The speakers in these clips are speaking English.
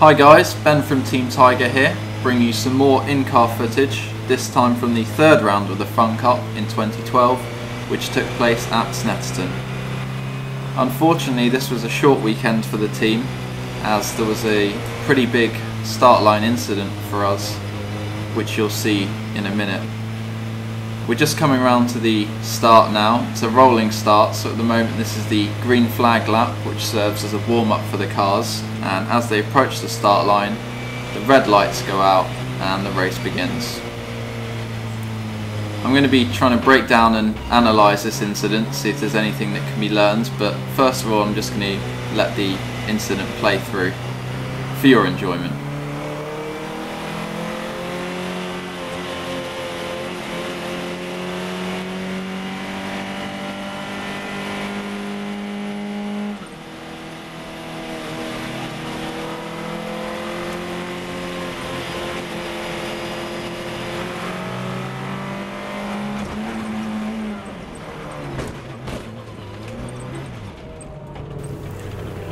Hi guys, Ben from Team Tiger here, bringing you some more in-car footage, this time from the third round of the Funcup in 2012, which took place at Snetterton. Unfortunately, this was a short weekend for the team, as there was a pretty big start line incident for us, which you'll see in a minute. We're just coming around to the start now. It's a rolling start, so at the moment this is the green flag lap, which serves as a warm-up for the cars, and as they approach the start line, the red lights go out and the race begins. I'm going to be trying to break down and analyse this incident, see if there's anything that can be learned, but first of all I'm just going to let the incident play through for your enjoyment.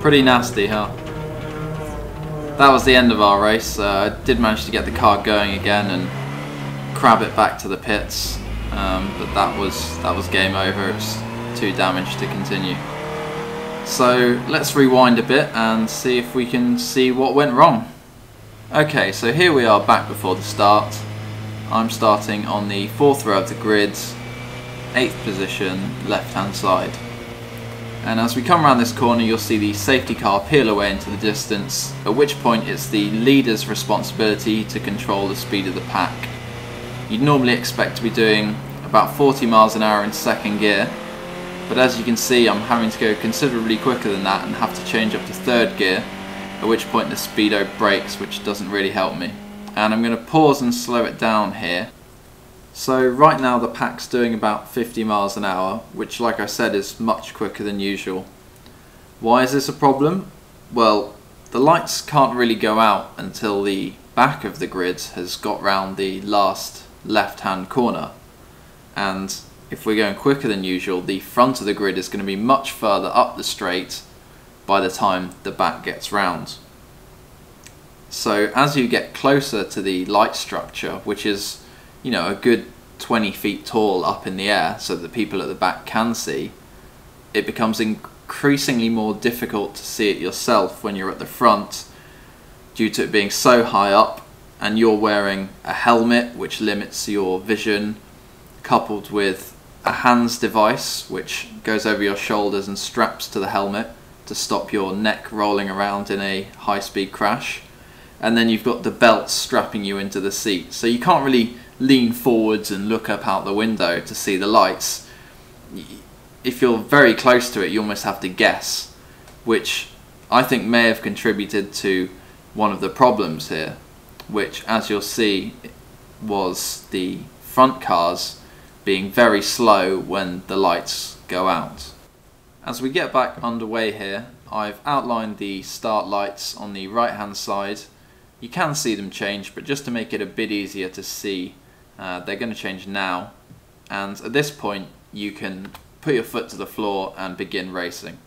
Pretty nasty, huh? That was the end of our race. I did manage to get the car going again and crab it back to the pits, but that was game over. It was too damaged to continue. So let's rewind a bit and see if we can see what went wrong. Okay, so here we are back before the start. I'm starting on the fourth row of the grid, 8th position, left hand side. And as we come around this corner, you'll see the safety car peel away into the distance, at which point it's the leader's responsibility to control the speed of the pack. You'd normally expect to be doing about 40 miles an hour in second gear, but as you can see I'm having to go considerably quicker than that and have to change up to third gear, at which point the speedo brakes, which doesn't really help me. And I'm going to pause and slow it down here. So right now the pack's doing about 50 miles an hour, which like I said is much quicker than usual. Why is this a problem? Well, the lights can't really go out until the back of the grid has got round the last left hand corner, and if we're going quicker than usual, the front of the grid is going to be much further up the straight by the time the back gets round. So as you get closer to the light structure, which is, you know, a good 20 feet tall up in the air so that people at the back can see, it becomes increasingly more difficult to see it yourself when you're at the front, due to it being so high up and you're wearing a helmet which limits your vision, coupled with a hands device which goes over your shoulders and straps to the helmet to stop your neck rolling around in a high-speed crash, and then you've got the belt strapping you into the seat, so you can't really lean forwards and look up out the window to see the lights. If you're very close to it, you almost have to guess, which I think may have contributed to one of the problems here, which, as you'll see, was the front cars being very slow when the lights go out. As we get back underway here, I've outlined the start lights on the right hand side. You can see them change, but just to make it a bit easier to see, they're going to change now, and at this point you can put your foot to the floor and begin racing.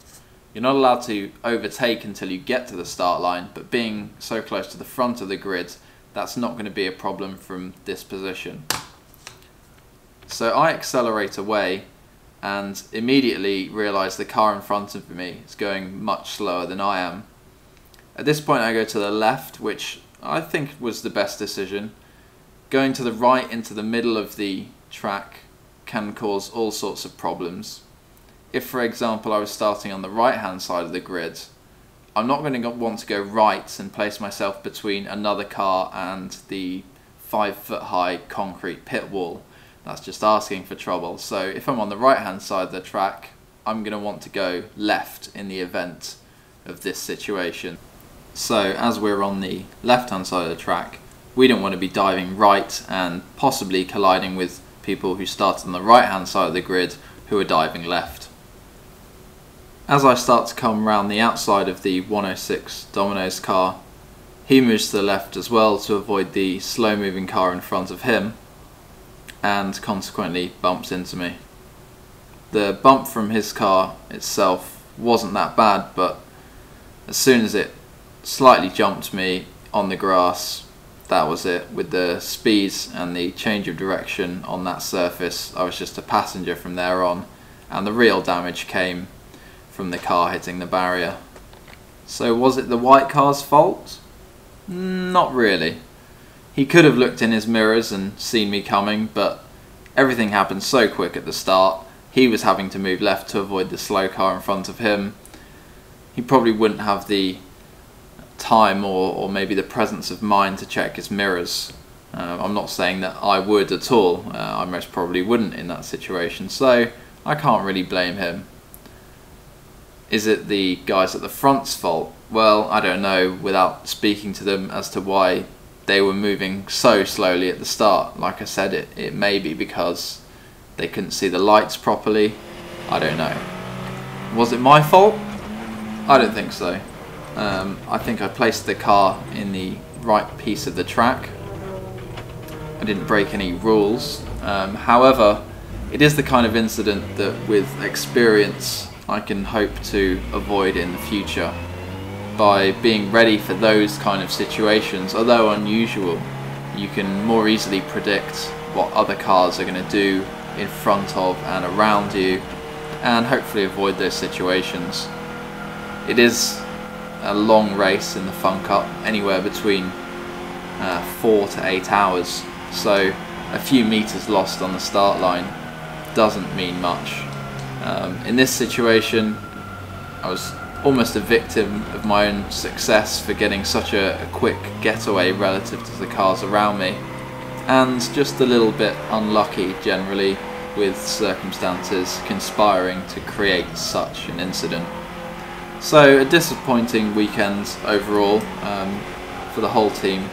You're not allowed to overtake until you get to the start line, but being so close to the front of the grid, that's not going to be a problem from this position. So I accelerate away and immediately realise the car in front of me is going much slower than I am. At this point I go to the left, which I think was the best decision. Going to the right into the middle of the track can cause all sorts of problems. If, for example, I was starting on the right hand side of the grid, I'm not going to want to go right and place myself between another car and the 5-foot high concrete pit wall. That's just asking for trouble. So if I'm on the right hand side of the track, I'm going to want to go left in the event of this situation. So as we're on the left hand side of the track, we don't want to be diving right and possibly colliding with people who started on the right hand side of the grid who are diving left. As I start to come around the outside of the 106 Domino's car, he moves to the left as well to avoid the slow moving car in front of him, and consequently bumps into me. The bump from his car itself wasn't that bad, but as soon as it slightly jumped me on the grass. That was it. With the speeds and the change of direction on that surface, I was just a passenger from there on, and the real damage came from the car hitting the barrier. So was it the white car's fault? Not really. He could have looked in his mirrors and seen me coming, but everything happened so quick at the start. He was having to move left to avoid the slow car in front of him. He probably wouldn't have the time or maybe the presence of mind to check his mirrors. I'm not saying that I would at all. I most probably wouldn't in that situation, so I can't really blame him. Is it the guys at the front's fault? Well, I don't know without speaking to them as to why they were moving so slowly at the start. Like I said, it may be because they couldn't see the lights properly. I don't know. Was it my fault? I don't think so. I think I placed the car in the right piece of the track. I didn't break any rules. However, it is the kind of incident that with experience I can hope to avoid in the future. By being ready for those kind of situations, although unusual, you can more easily predict what other cars are going to do in front of and around you, and hopefully avoid those situations. It is a long race in the Funcup, anywhere between 4 to 8 hours, so a few meters lost on the start line doesn't mean much. In this situation, I was almost a victim of my own success for getting such a quick getaway relative to the cars around me, and just a little bit unlucky generally with circumstances conspiring to create such an incident. So a disappointing weekend overall for the whole team.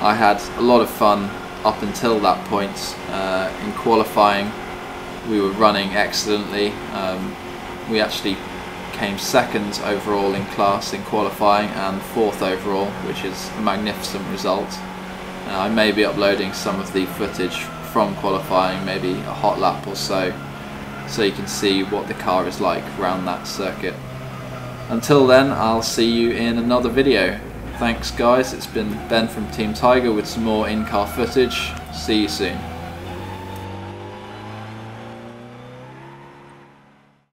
I had a lot of fun up until that point. In qualifying we were running excellently. We actually came second overall in class in qualifying and fourth overall, which is a magnificent result. I may be uploading some of the footage from qualifying, maybe a hot lap or so you can see what the car is like around that circuit. Until then, I'll see you in another video. Thanks guys, it's been Ben from Team Tiger with some more in-car footage. See you soon.